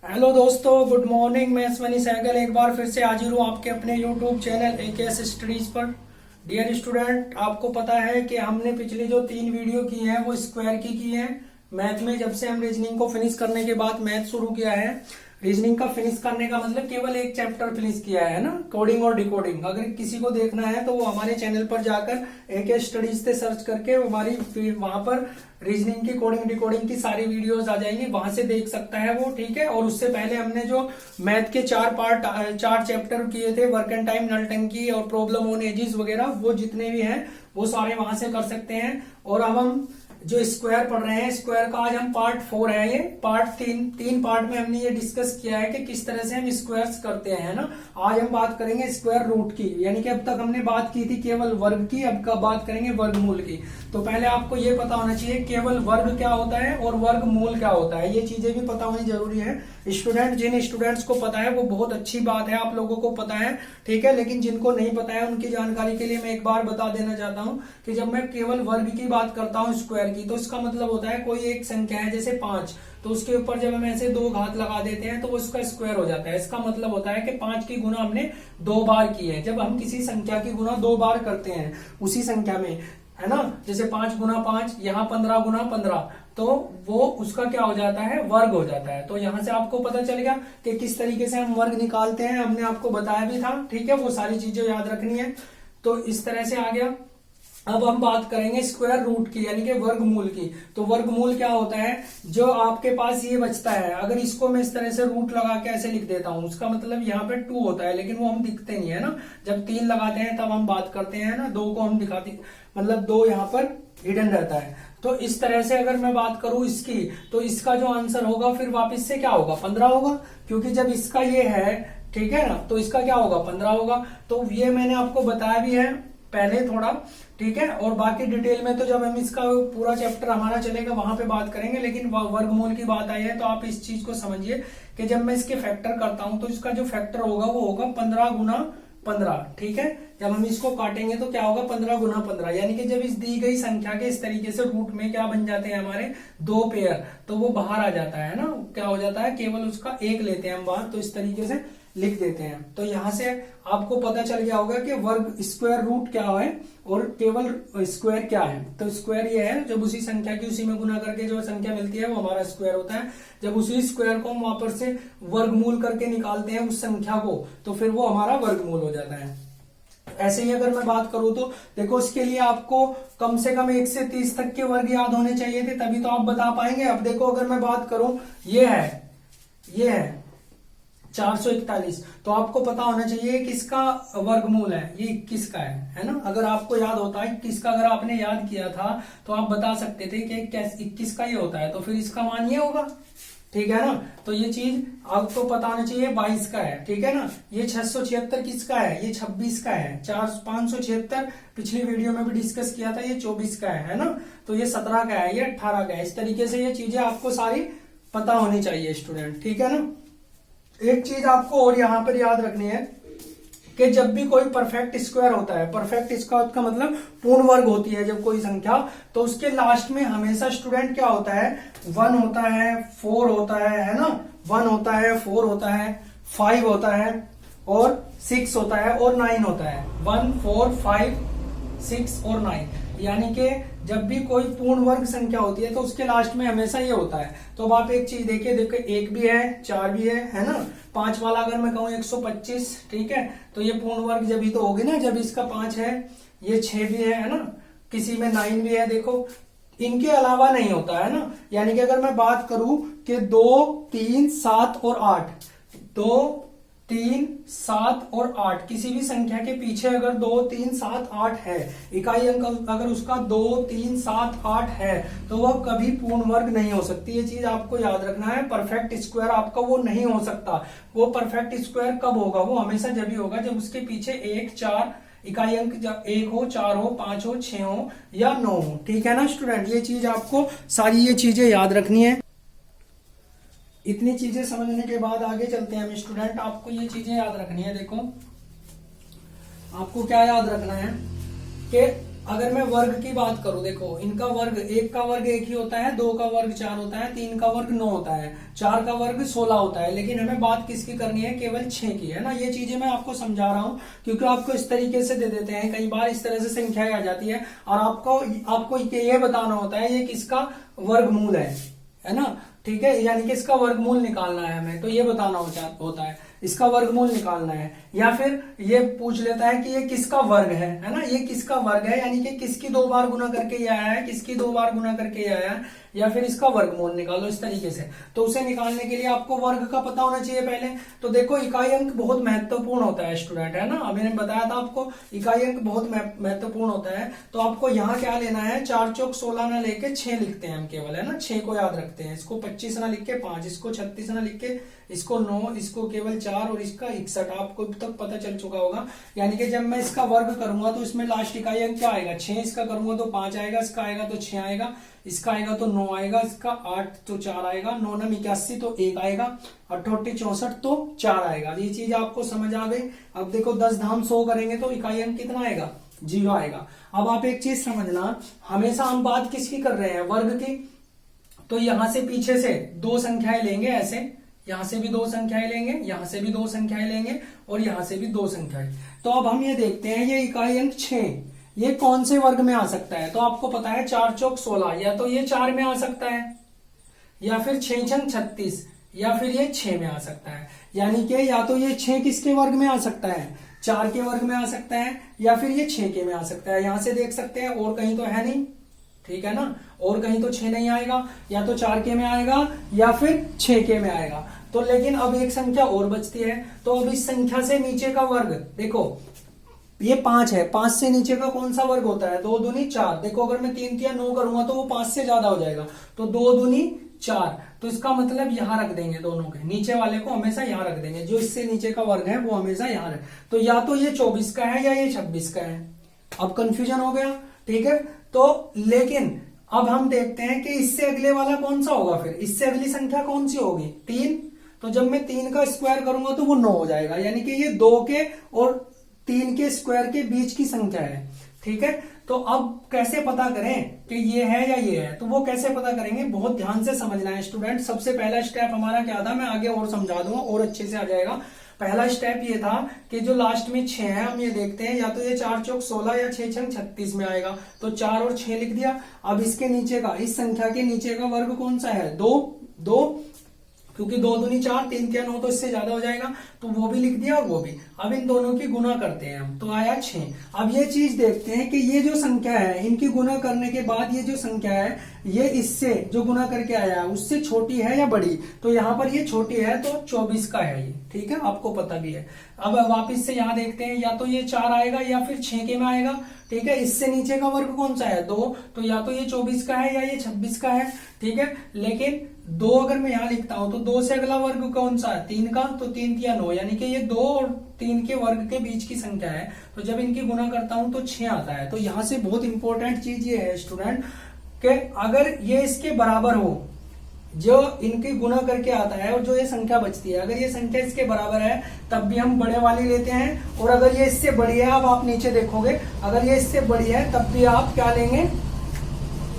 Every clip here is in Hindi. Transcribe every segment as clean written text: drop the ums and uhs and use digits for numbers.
हेलो दोस्तों, गुड मॉर्निंग। मैं स्वनी सहगल एक बार फिर से हाजिर हूँ आपके अपने यूट्यूब चैनल एकेएस स्टडीज पर। डियर स्टूडेंट, आपको पता है कि हमने पिछली जो 3 वीडियो की हैं वो स्क्वायर की हैं मैथ में। जब से हम रीजनिंग को फिनिश करने के बाद मैथ शुरू किया है, रीजनिंग का फिनिश करने का मतलब केवल एक चैप्टर फिनिश किया है ना, कोडिंग और डिकोडिंग। अगर किसी को देखना है तो वो हमारे चैनल पर जाकर एकेएस स्टडीज से सर्च करके हमारी वहां पर रीजनिंग की कोडिंग डिकोडिंग की सारी वीडियोस आ जाएंगी, वहां से देख सकता है वो। ठीक है। और उससे पहले हमने जो मैथ के 4 चैप्टर किए थे, वर्क एंड टाइम, नलटंकी और प्रॉब्लम ऑन एजिस वगैरह, वो जितने भी हैं वो सारे वहां से कर सकते हैं। और अब हम जो स्क्वायर पढ़ रहे हैं, स्क्वायर का आज हम पार्ट 4 है। ये पार्ट 3 पार्ट में हमने ये डिस्कस किया है कि किस तरह से हम स्क्वायर्स करते हैं ना। आज हम बात करेंगे स्क्वायर रूट की, यानी कि अब तक हमने बात की थी केवल वर्ग की, अब का बात करेंगे वर्गमूल की। तो पहले आपको ये पता होना चाहिए केवल वर्ग क्या होता है और वर्गमूल क्या होता है, ये चीजें भी पता होनी जरूरी है। जिन स्टूडेंट्स को पता है वो बहुत अच्छी बात है, आप लोगों को पता है। ठीक है। लेकिन जिनको नहीं पता है उनकी जानकारी के लिए मैं एक बार बता देना चाहता हूँ कि जब मैं केवल वर्ग की बात करता हूँ स्क्वायर की, तो इसका मतलब होता है कोई एक संख्या है जैसे 5, तो उसके ऊपर जब हम ऐसे 2 घात लगा देते हैं तो वो उसका स्क्वायर हो जाता है। इसका मतलब होता है कि 5 की गुना हमने 2 बार की है। जब हम किसी संख्या की गुना 2 बार करते हैं उसी संख्या में, है ना, जैसे 5 गुना 5, यहाँ 15 गुना 15, तो वो उसका क्या हो जाता है, वर्ग हो जाता है। तो यहां से आपको पता चल गया कि किस तरीके से हम वर्ग निकालते हैं, हमने आपको बताया भी था। ठीक है, वो सारी चीजें याद रखनी है। तो इस तरह से आ गया। अब हम बात करेंगे स्क्वायर रूट की, यानी कि वर्गमूल की। तो वर्गमूल क्या होता है, जो आपके पास ये बचता है, अगर इसको मैं इस तरह से रूट लगा के ऐसे लिख देता हूं, उसका मतलब यहाँ पे 2 होता है, लेकिन वो हम दिखते नहीं है ना। जब 3 लगाते हैं तब हम बात करते हैं ना, 2 को हम दिखाते, मतलब 2 यहाँ पर हिडन रहता है। तो इस तरह से अगर मैं बात करूं इसकी, तो इसका जो आंसर होगा फिर वापस से क्या होगा, 15 होगा, क्योंकि जब इसका ये है, ठीक है ना, तो इसका क्या होगा, 15 होगा। तो ये मैंने आपको बताया भी है पहले थोड़ा। ठीक है। और बाकी डिटेल में तो जब हम इसका पूरा चैप्टर हमारा चलेगा वहां पे बात करेंगे, लेकिन वर्गमूल की बात आई है तो आप इस चीज को समझिए कि जब मैं इसके फैक्टर करता हूं तो इसका जो फैक्टर होगा वो होगा 15 गुना 15। ठीक है। जब हम इसको काटेंगे तो क्या होगा, 15 गुना 15, यानी कि जब इस दी गई संख्या के इस तरीके से रूट में क्या बन जाते हैं हमारे 2 पेयर, तो वो बाहर आ जाता है ना, क्या हो जाता है, केवल उसका 1 लेते हैं हम बाहर, तो इस तरीके से लिख देते हैं। तो यहां से आपको पता चल गया होगा कि वर्ग स्क्वायर रूट क्या है और केवल स्क्वायर क्या है। तो स्क्वायर ये है जब उसी संख्या की उसी में गुना करके जो संख्या मिलती है वो हमारा स्क्वायर होता है। जब उसी स्क्वायर को हम वापस से वर्गमूल करके निकालते हैं उस संख्या को, तो फिर वो हमारा वर्गमूल हो जाता है। ऐसे ही अगर मैं बात करूं तो देखो, इसके लिए आपको कम से कम 1 से 30 तक के वर्ग याद होने चाहिए थे, तभी तो आप बता पाएंगे। अब देखो, अगर मैं बात करूं, ये है 441, तो आपको पता होना चाहिए किसका वर्गमूल है, ये 21 का है ना। अगर आपको याद होता है 21 का, अगर आपने याद किया था तो आप बता सकते थे कि 21 का ये होता है, तो फिर इसका मान ये होगा। ठीक है ना। तो ये चीज आपको पता होना चाहिए 22 का है। ठीक है ना। ये 676 किसका है, ये 26 का है। 576 पिछली वीडियो में भी डिस्कस किया था, ये 24 का है ना। तो ये 17 का है, ये 18 का है। इस तरीके से ये चीजें आपको सारी पता होनी चाहिए स्टूडेंट। ठीक है ना। एक चीज आपको और यहां पर याद रखनी है कि जब भी कोई परफेक्ट स्क्वायर होता है, परफेक्ट स्क्वायर का मतलब पूर्ण वर्ग होती है जब कोई संख्या, तो उसके लास्ट में हमेशा स्टूडेंट क्या होता है, 1 होता है, 4 होता है ना, 1 होता है, 4 होता है, 5 होता है और 6 होता है और 9 होता है। 1, 4, 5, 6 और 9, यानी कि जब भी कोई पूर्ण वर्ग संख्या होती है तो उसके लास्ट में हमेशा ये होता है। तो अब आप एक चीज देखिए, देखो 1 भी है, 4 भी है ना। 5 वाला अगर मैं कहूँ 125, ठीक है, तो ये पूर्ण वर्ग जब ही तो होगी ना, जब इसका 5 है, ये 6 भी है ना, किसी में 9 भी है। देखो, इनके अलावा नहीं होता है ना। यानी कि अगर मैं बात करूं कि 2, 3, 7 और 8, 2, 3, 7 और 8, किसी भी संख्या के पीछे अगर 2, 3, 7, 8 है, इकाई अंक अगर उसका 2, 3, 7, 8 है, तो वह कभी पूर्ण वर्ग नहीं हो सकती। ये चीज आपको याद रखना है। परफेक्ट स्क्वायर आपका वो नहीं हो सकता। वो परफेक्ट स्क्वायर कब होगा, वो हमेशा जब ही होगा जब उसके पीछे 1, 4 इकाई अंक, 1 हो, 4 हो, 5 हो, 6 हो या 9 हो। ठीक है ना स्टूडेंट, ये चीज आपको सारी ये चीजें याद रखनी है। इतनी चीजें समझने के बाद आगे चलते हैं हम स्टूडेंट। आपको ये चीजें याद रखनी है। देखो, आपको क्या याद रखना है कि अगर मैं वर्ग की बात करूं, देखो इनका वर्ग, एक का वर्ग एक ही होता है, दो का वर्ग 4 होता है, 3 का वर्ग 9 होता है, 4 का वर्ग 16 होता है, लेकिन हमें बात किसकी करनी है, केवल 6 की, है ना। ये चीजें मैं आपको समझा रहा हूँ क्योंकि आपको इस तरीके से दे देते हैं, कई बार इस तरह से संख्याएं आ जाती है और आपको ये बताना होता है ये किसका वर्गमूल है ना। ठीक है, यानी कि इसका वर्गमूल निकालना है हमें, तो ये बताना होता है, इसका वर्गमूल निकालना है। या फिर ये पूछ लेता है कि ये किसका वर्ग है ना, ये किसका वर्ग है, यानी कि किसकी 2 बार गुना करके ये आया है, किसकी 2 बार गुना करके ये आया है, या फिर इसका वर्गमूल निकालो इस तरीके से। तो उसे निकालने के लिए आपको वर्ग का पता होना चाहिए पहले। तो देखो इकाई अंक बहुत महत्वपूर्ण होता है स्टूडेंट, है ना। मैंने बताया था आपको इकाई अंक बहुत महत्वपूर्ण होता है। तो आपको यहाँ क्या लेना है, 4 चौक 16 ना लेके 6 लिखते हैं हम केवल, है ना। 6 को याद रखते हैं, इसको 25 ना लिख के 5, इसको 36 ना लिख के, इसको 9, इसको केवल 4 और इसका 61। आपको अब तक पता चल चुका होगा। यानी कि जब मैं इसका वर्ग करूंगा तो इसमें लास्ट इकाई अंक क्या आएगा, 6। इसका करूंगा तो 5 आएगा, इसका आएगा तो 6 आएगा, इसका आएगा तो 9 आएगा, इसका 8 तो 4 आएगा, 9 9 81 तो 1 आएगा, 88 64 तो 4 आएगा। ये चीज आपको समझ आ गई। अब देखो 10 धाम 100 करेंगे तो इकाई अंक कितना आएगा, 0 आएगा। अब आप एक चीज समझना, हमेशा हम बात किसकी कर रहे हैं, वर्ग की। तो यहां से पीछे से 2 संख्याएं लेंगे ऐसे, यहां से भी 2 संख्याएं लेंगे, यहां से भी 2 संख्याएं लेंगे और यहां से भी 2 संख्याएं। तो अब हम ये देखते हैं ये इकाई अंक 6 ये कौन से वर्ग में आ सकता है। तो आपको पता है 4 चौक 16, या तो ये 4 में आ सकता है, या फिर 6 छंग 36, या फिर ये 6 में आ सकता है। यानी कि या तो ये 6 किसके वर्ग में आ सकता है, 4 के वर्ग में आ सकता है, या फिर ये 6 के में आ सकता है। यहां से देख सकते हैं और कहीं तो है नहीं, ठीक है ना, और कहीं तो 6 नहीं आएगा, या तो 4 के में आएगा या फिर 6 के में आएगा। तो लेकिन अब एक संख्या और बचती है। तो अब इस संख्या से नीचे का वर्ग देखो, ये 5 है, 5 से नीचे का कौन सा वर्ग होता है, 2 दूनी 4। देखो अगर मैं 3 तिया 9 करूंगा तो वो 5 से ज्यादा हो जाएगा, तो 2 दूनी 4। तो इसका मतलब यहां रख देंगे, दोनों के नीचे वाले को हमेशा यहां रख देंगे, जो इससे नीचे का वर्ग है वो हमेशा यहां रख। तो या तो ये 24 का है या ये 26 का है। अब कंफ्यूजन हो गया, ठीक है। तो लेकिन अब हम देखते हैं कि इससे अगले वाला कौन सा होगा, फिर इससे अगली संख्या कौन सी होगी, 3। तो जब मैं 3 का स्क्वायर करूंगा तो वो 9 हो जाएगा, यानी कि ये 2 के और 3 के स्क्वायर के बीच की संख्या है, ठीक है। तो अब कैसे पता करें कि ये है या ये है, तो वो कैसे पता करेंगे, बहुत ध्यान से समझना है स्टूडेंट। सबसे पहला स्टेप हमारा क्या था, मैं आगे और समझा दूंगा और अच्छे से आ जाएगा। पहला स्टेप ये था कि जो लास्ट में 6 है हम ये देखते हैं, या तो ये 4 चौक 16 या 6 छंग 36 में आएगा। तो 4 और 6 लिख दिया। अब इसके नीचे का, इस संख्या के नीचे का वर्ग कौन सा है, 2, क्योंकि 2 दूनी 4, 3 तिया 9 तो इससे ज्यादा हो जाएगा, तो वो भी लिख दिया और वो भी। अब इन दोनों की गुना करते हैं हम, तो आया 6। अब ये चीज देखते हैं कि ये जो संख्या है, इनकी गुना करने के बाद ये जो संख्या है, ये इससे जो गुना करके आया है उससे छोटी है या बड़ी। तो यहाँ पर ये छोटी है, तो 24 का है ये, ठीक है, आपको पता भी है। अब वापिस से यहाँ देखते हैं, या तो ये 4 आएगा या फिर 6 के में आएगा, ठीक है। इससे नीचे का वर्ग कौन सा है, 2। तो या तो ये 24 का है या ये 26 का है, ठीक है। लेकिन 2 अगर मैं यहाँ लिखता हूं तो 2 से अगला वर्ग कौन सा है, 3 का। तो 3 तिया 9, यानी कि ये 2 और 3 के वर्ग के बीच की संख्या है। तो जब इनकी गुना करता हूं तो 6 आता है। तो यहां से बहुत इंपॉर्टेंट चीज ये है स्टूडेंट कि अगर ये इसके बराबर हो, जो इनकी गुना करके आता है और जो ये संख्या बचती है, अगर ये संख्या इसके बराबर है तब भी हम बड़े वाली लेते हैं। और अगर ये इससे बड़ी है, अब आप नीचे देखोगे, अगर ये इससे बड़ी है तब भी आप क्या लेंगे,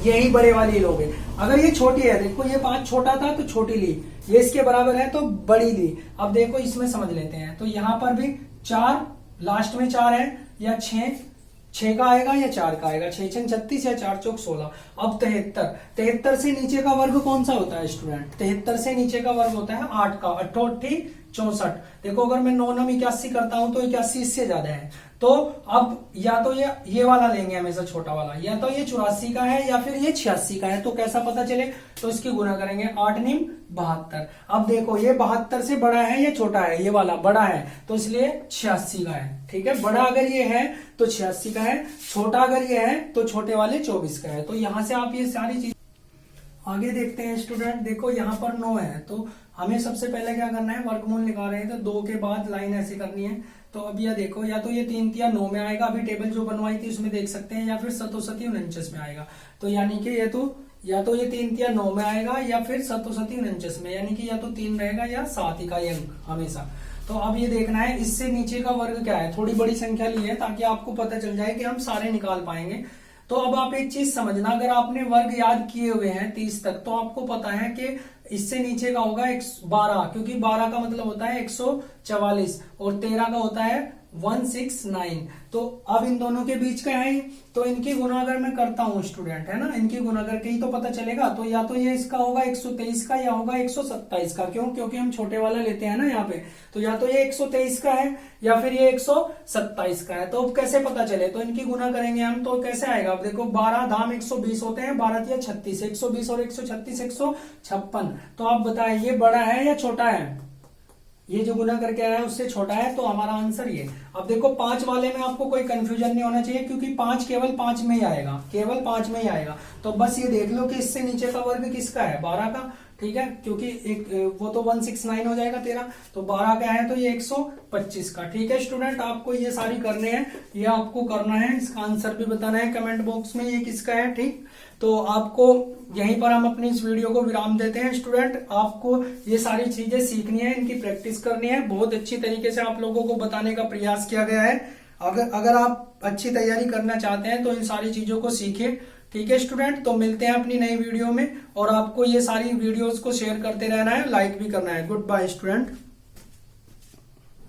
यही बड़े वाली लोगे। अगर ये छोटी है, देखो ये 5 छोटा था तो छोटी ली, ये इसके बराबर है तो बड़ी ली। अब देखो इसमें समझ लेते हैं, तो यहां पर भी 4, लास्ट में 4 है, या 6 का आएगा या 4 का आएगा, 6 छंग 36 या 4 चौक 16। अब 73 से नीचे का वर्ग कौन सा होता है स्टूडेंट, 73 से नीचे का वर्ग होता है 8 का, 88 64। देखो अगर मैं 9 9 81 करता हूं तो 81 इससे ज्यादा है। तो अब या तो ये वाला लेंगे हमेशा, छोटा वाला, या तो ये 84 का है या फिर ये 86 का है। तो कैसा पता चले, तो इसकी गुना करेंगे, 8 9 72। अब देखो ये 72 से बड़ा है या छोटा है, ये वाला बड़ा है, तो इसलिए 86 का है, ठीक है। बड़ा अगर ये है तो 86 का है, छोटा अगर ये है तो छोटे वाले 24 का है। तो यहां से आप ये सारी चीज आगे देखते हैं स्टूडेंट। देखो यहाँ पर 9 है, तो हमें सबसे पहले क्या करना है, वर्गमूल निकाल रहे हैं, तो 2 के बाद लाइन ऐसी करनी है। तो अब यह देखो, या तो ये 3 तिया 9 में आएगा, अभी टेबल जो बनवाई थी उसमें देख सकते हैं, या फिर 7 49 में आएगा। तो यानी कि ये तो या तो ये 3 तिया 9 में आएगा या फिर 7 49 में, यानी कि या तो 3 रहेगा या 7 इकाई अंक हमेशा। तो अब ये देखना है इससे नीचे का वर्ग क्या है, थोड़ी बड़ी संख्या ली है ताकि आपको पता चल जाए कि हम सारे निकाल पाएंगे। तो अब आप एक चीज समझना, अगर आपने वर्ग याद किए हुए हैं 30 तक तो आपको पता है कि इससे नीचे का होगा 12, क्योंकि 12 का मतलब होता है 144 और 13 का होता है 169। तो अब इन दोनों के बीच का है, तो इनकी गुना अगर मैं करता हूं स्टूडेंट, है ना, इनकी गुना करके ही तो पता चलेगा। तो या तो ये इसका होगा 123 का या होगा 127 का, क्यों, क्योंकि हम छोटे वाला लेते हैं ना यहाँ पे। तो या तो ये 123 का है या फिर ये 127 का है। तो अब कैसे पता चले, तो इनकी गुना करेंगे हम, तो कैसे आएगा, अब देखो 12 धाम 120 होते हैं, 12 या 36, 120 और 136 156। तो आप बताएं ये बड़ा है या छोटा है, ये जो गुना करके आया है उससे छोटा है, तो हमारा आंसर ये। अब देखो 5 वाले में आपको कोई कंफ्यूजन नहीं होना चाहिए, क्योंकि 5 केवल 5 में ही आएगा, केवल 5 में ही आएगा। तो बस ये देख लो कि इससे नीचे का वर्ग किसका है, 12 का, ठीक है, क्योंकि एक वो तो 169 हो जाएगा 13, तो 12 का है तो ये 125 का। ठीक है स्टूडेंट, आपको ये सारी करने हैं, ये आपको करना है, इसका आंसर भी बताना है कमेंट बॉक्स में ये किसका है। ठीक, तो आपको यहीं पर हम अपनी इस वीडियो को विराम देते हैं स्टूडेंट। आपको ये सारी चीजें सीखनी है, इनकी प्रैक्टिस करनी है, बहुत अच्छी तरीके से आप लोगों को बताने का प्रयास किया गया है। अगर आप अच्छी तैयारी करना चाहते हैं तो इन सारी चीजों को सीखिए। ठीक है स्टूडेंट, तो मिलते हैं अपनी नई वीडियो में, और आपको ये सारी वीडियोस को शेयर करते रहना है, लाइक भी करना है। Goodbye student.